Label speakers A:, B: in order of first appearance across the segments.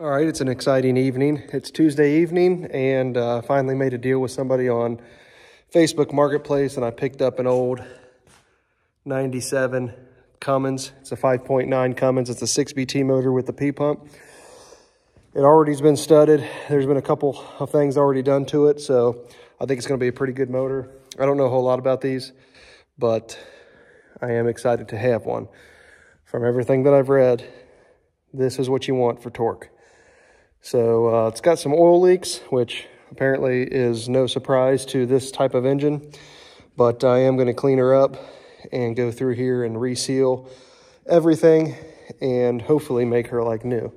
A: All right, it's an exciting evening. It's Tuesday evening, and finally made a deal with somebody on Facebook Marketplace, and I picked up an old 97 Cummins. It's a 5.9 Cummins. It's a 6BT motor with the P-pump. It already's been studded. There's been a couple of things already done to it, so I think it's going to be a pretty good motor. I don't know a whole lot about these, but I am excited to have one. From everything that I've read, this is what you want for torque. So it's got some oil leaks, which apparently is no surprise to this type of engine, but I am going to clean her up and go through here and reseal everything and hopefully make her like new.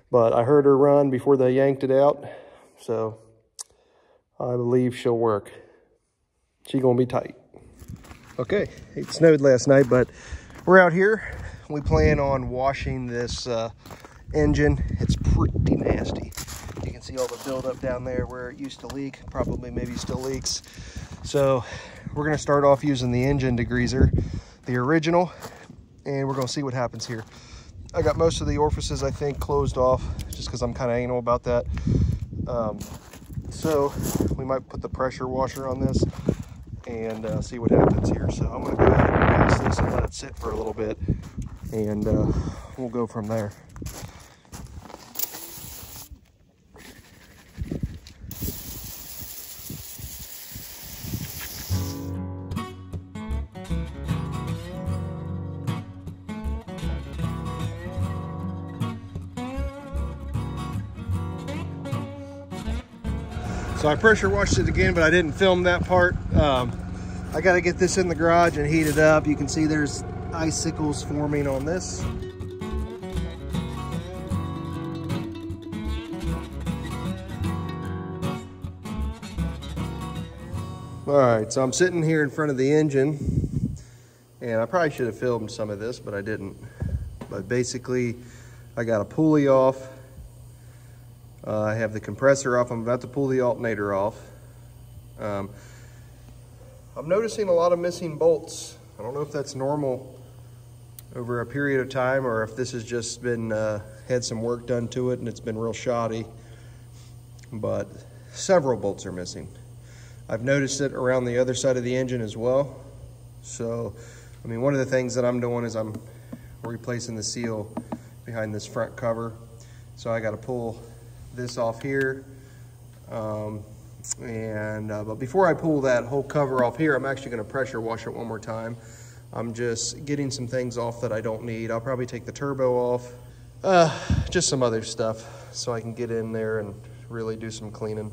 A: But I heard her run before they yanked it out, so I believe she'll work. She's going to be tight. Okay, it snowed last night, but we're out here. We plan on washing this engine. It's pretty nasty. You can see all the buildup down there where it used to leak, probably maybe still leaks. So we're going to start off using the engine degreaser, the original, and we're going to see what happens here. I got most of the orifices, I think, closed off just because I'm kind of anal about that. So we might put the pressure washer on this and see what happens here. So I'm going to go ahead and pass this and let it sit for a little bit, and we'll go from there. So I pressure washed it again, but I didn't film that part. I got to get this in the garage and heat it up. You can see there's icicles forming on this. All right, so I'm sitting here in front of the engine, and I probably should have filmed some of this, but I didn't. But basically, I got a pulley off. I have the compressor off. I'm about to pull the alternator off. I'm noticing a lot of missing bolts. I don't know if that's normal over a period of time or if this has just been had some work done to it and it's been real shoddy, but several bolts are missing. I've noticed it around the other side of the engine as well. So, I mean, one of the things that I'm doing is I'm replacing the seal behind this front cover. So I got to pull this off here, but before I pull that whole cover off here, I'm actually going to pressure wash it one more time. I'm just getting some things off that I don't need. I'll probably take the turbo off, just some other stuff, so I can get in there and really do some cleaning.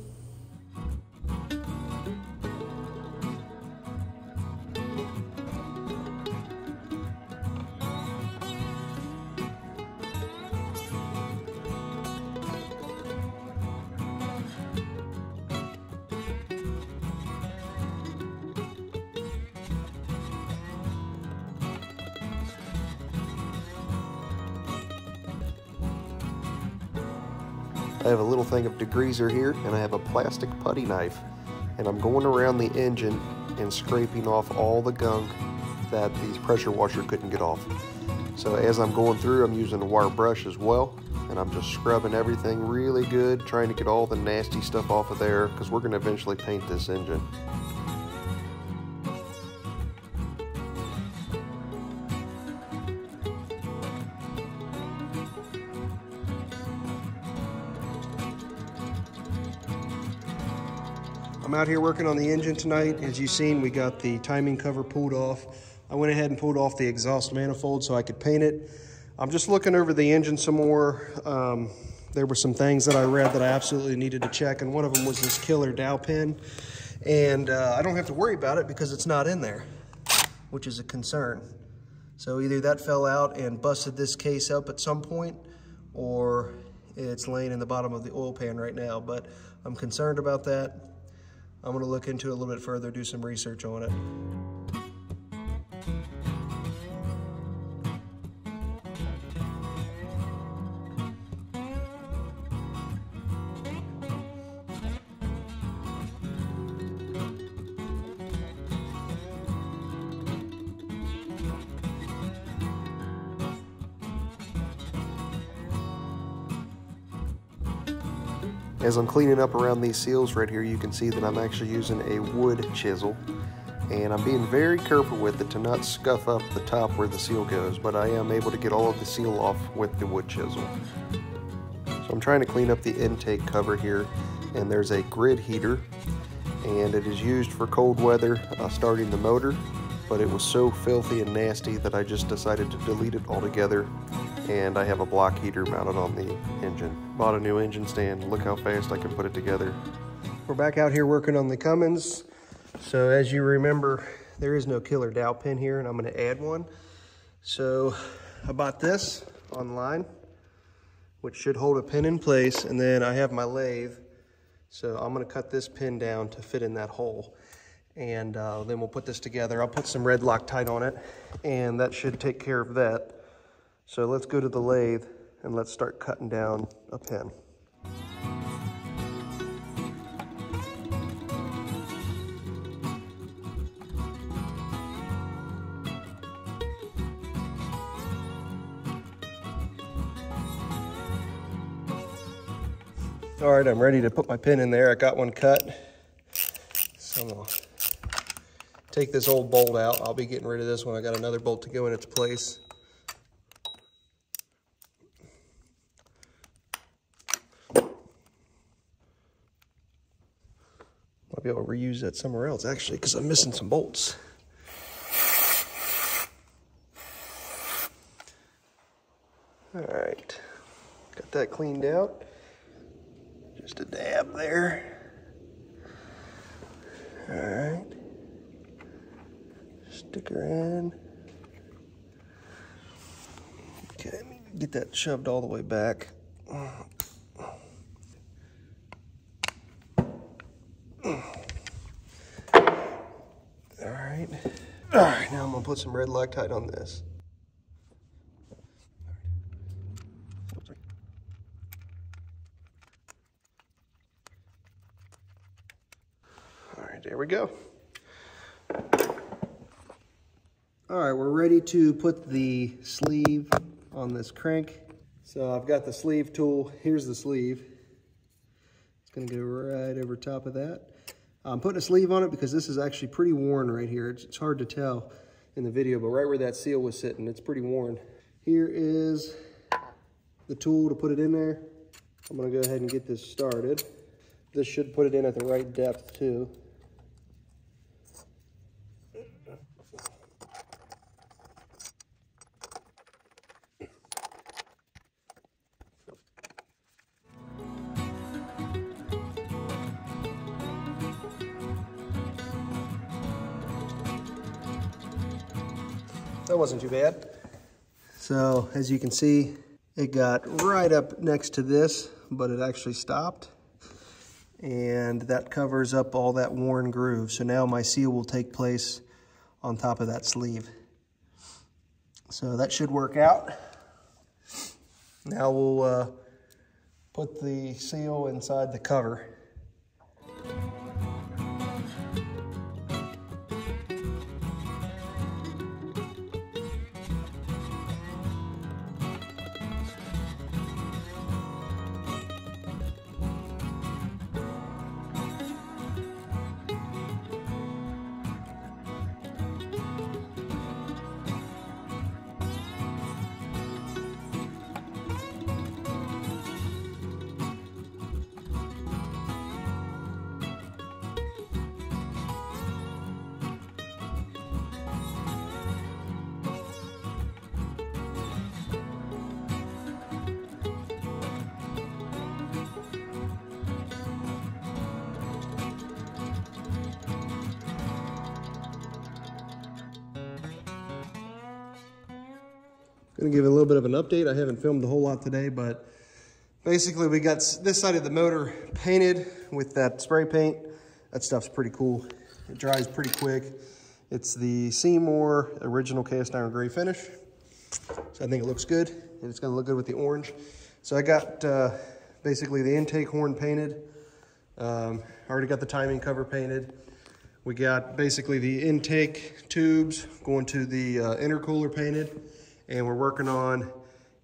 A: I have a little thing of degreaser here, and I have a plastic putty knife, and I'm going around the engine and scraping off all the gunk that these pressure washer couldn't get off. So as I'm going through, I'm using a wire brush as well, and I'm just scrubbing everything really good, trying to get all the nasty stuff off of there, because we're going to eventually paint this engine. I'm out here working on the engine tonight. As you've seen, we got the timing cover pulled off. I went ahead and pulled off the exhaust manifold so I could paint it. I'm just looking over the engine some more. There were some things that I read that I absolutely needed to check, and one of them was this killer dowel pin. And I don't have to worry about it because it's not in there, which is a concern. So either that fell out and busted this case up at some point, or it's laying in the bottom of the oil pan right now, but I'm concerned about that. I'm going to look into it a little bit further, do some research on it. As I'm cleaning up around these seals right here, you can see that I'm actually using a wood chisel, and I'm being very careful with it to not scuff up the top where the seal goes, but I am able to get all of the seal off with the wood chisel. So I'm trying to clean up the intake cover here, and there's a grid heater, and it is used for cold weather starting the motor, but it was so filthy and nasty that I just decided to delete it altogether, and I have a block heater mounted on the engine. Bought a new engine stand. Look how fast I can put it together. We're back out here working on the Cummins. So as you remember, there is no killer dowel pin here, and I'm going to add one. So I bought this online, which should hold a pin in place, and then I have my lathe. So I'm going to cut this pin down to fit in that hole, and then we'll put this together. I'll put some red Loctite on it, and that should take care of that. So let's go to the lathe and let's start cutting down a pin. All right, I'm ready to put my pin in there. I got one cut. So I'm gonna take this old bolt out. I'll be getting rid of this one. I got another bolt to go in its place. I'll be able to reuse that somewhere else, actually, because I'm missing some bolts. All right, got that cleaned out. Just a dab there. All right, stick her in. Okay, get that shoved all the way back. All right, now I'm gonna put some red Loctite on this. All right, there we go. All right, we're ready to put the sleeve on this crank. So I've got the sleeve tool. Here's the sleeve. It's gonna go right over top of that. I'm putting a sleeve on it because this is actually pretty worn right here. It's hard to tell in the video, but right where that seal was sitting, it's pretty worn. Here is the tool to put it in there. I'm gonna go ahead and get this started. This should put it in at the right depth too. That wasn't too bad. So as you can see, it got right up next to this, but it actually stopped. And that covers up all that worn groove. So now my seal will take place on top of that sleeve. So that should work out. Now we'll put the seal inside the cover. Gonna give a little bit of an update. I haven't filmed a whole lot today, but basically we got this side of the motor painted with that spray paint. That stuff's pretty cool. It dries pretty quick. It's the Seymour original cast iron gray finish. So I think it looks good, and it's gonna look good with the orange. So I got basically the intake horn painted. Already got the timing cover painted. We got basically the intake tubes going to the intercooler painted. And we're working on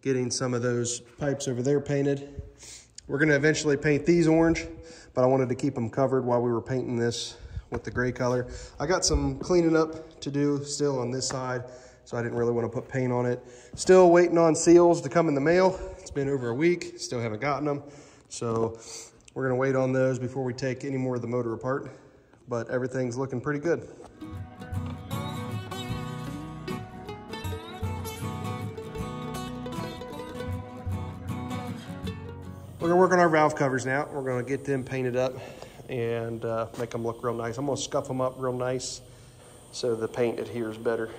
A: getting some of those pipes over there painted. We're gonna eventually paint these orange, but I wanted to keep them covered while we were painting this with the gray color. I got some cleaning up to do still on this side, so I didn't really want to put paint on it. Still waiting on seals to come in the mail. It's been over a week, still haven't gotten them. So we're gonna wait on those before we take any more of the motor apart, but everything's looking pretty good. We're gonna work on our valve covers now. We're gonna get them painted up and make them look real nice. I'm gonna scuff them up real nice so the paint adheres better.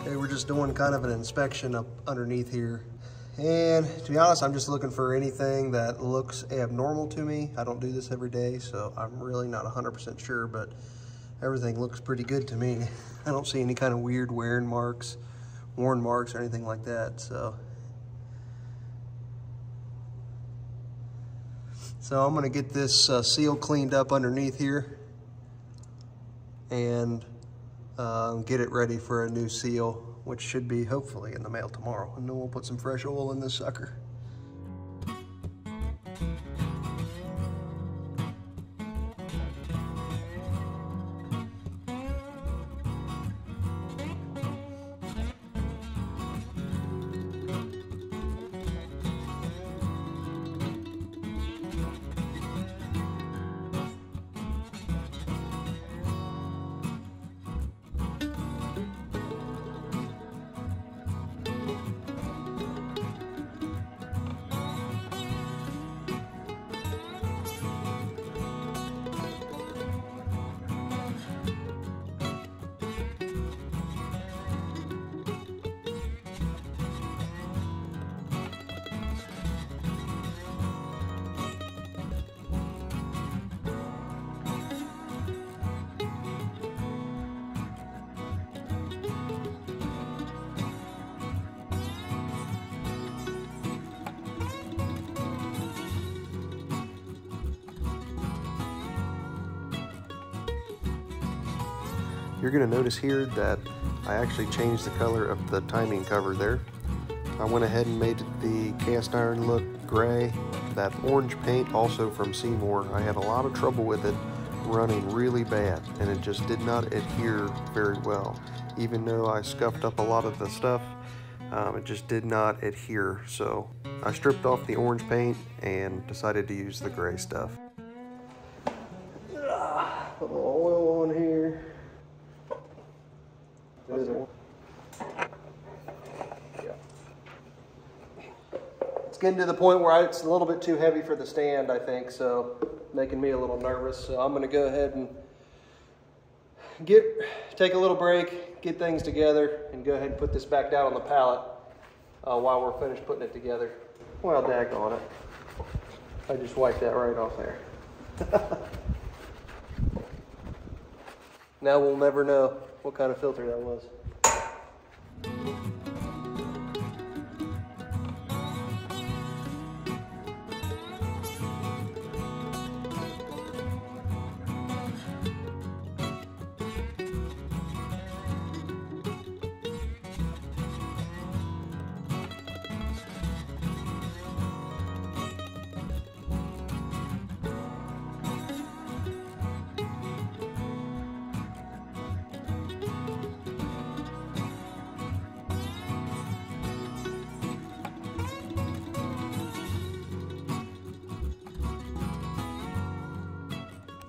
A: Okay, we're just doing kind of an inspection up underneath here. And to be honest, I'm just looking for anything that looks abnormal to me. I don't do this every day, so I'm really not 100% sure, but everything looks pretty good to me. I don't see any kind of weird worn marks or anything like that, so. So I'm gonna get this seal cleaned up underneath here and get it ready for a new seal, which should be hopefully in the mail tomorrow. And then we'll put some fresh oil in this sucker. You're gonna notice here that I actually changed the color of the timing cover there. I went ahead and made the cast iron look gray. That orange paint, also from Seymour, I had a lot of trouble with it running really bad, and it just did not adhere very well. Even though I scuffed up a lot of the stuff, it just did not adhere. So I stripped off the orange paint and decided to use the gray stuff. Put a little oil on here. It's getting to the point where it's a little bit too heavy for the stand, I think, so making me a little nervous. So I'm going to go ahead and take a little break, get things together, and go ahead and put this back down on the pallet while we're finished putting it together. Well, daggone it. I just wiped that right off there. Now we'll never know what kind of filter that was.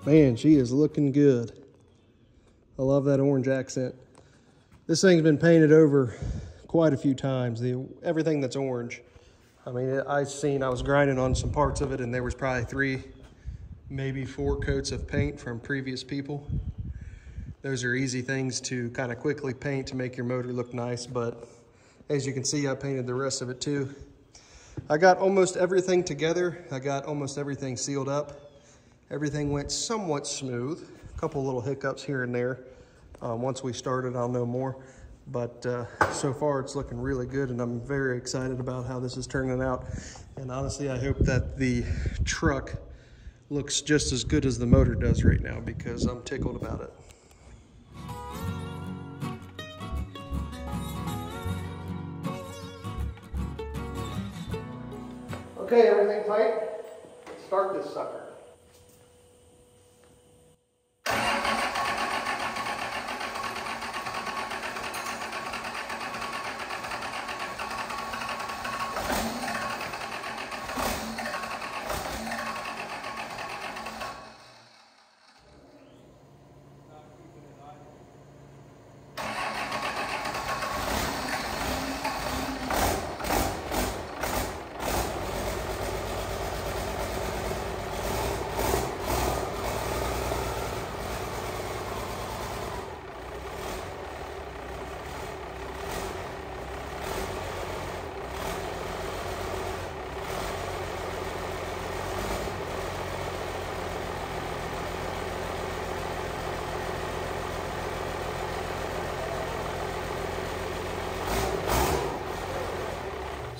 A: Man, she is looking good. I love that orange accent. This thing's been painted over quite a few times. Everything that's orange. I mean, I was grinding on some parts of it, and there was probably 3, maybe 4 coats of paint from previous people. Those are easy things to kind of quickly paint to make your motor look nice, but as you can see, I painted the rest of it too. I got almost everything together. I got almost everything sealed up. Everything went somewhat smooth. A couple little hiccups here and there. Once we started, I'll know more. But so far, it's looking really good, and I'm very excited about how this is turning out. And honestly, I hope that the truck looks just as good as the motor does right now, because I'm tickled about it. Okay, everything tight? Let's start this sucker.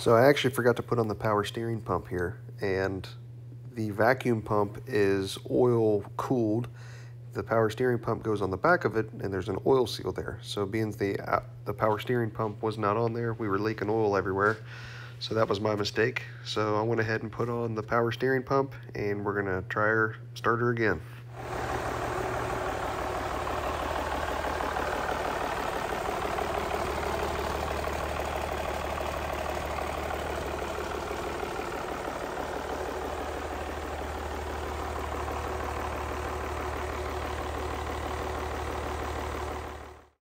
A: So I actually forgot to put on the power steering pump here, and the vacuum pump is oil cooled. The power steering pump goes on the back of it, and there's an oil seal there. So being the power steering pump was not on there, we were leaking oil everywhere. So that was my mistake. So I went ahead and put on the power steering pump, and we're gonna try her, start her again.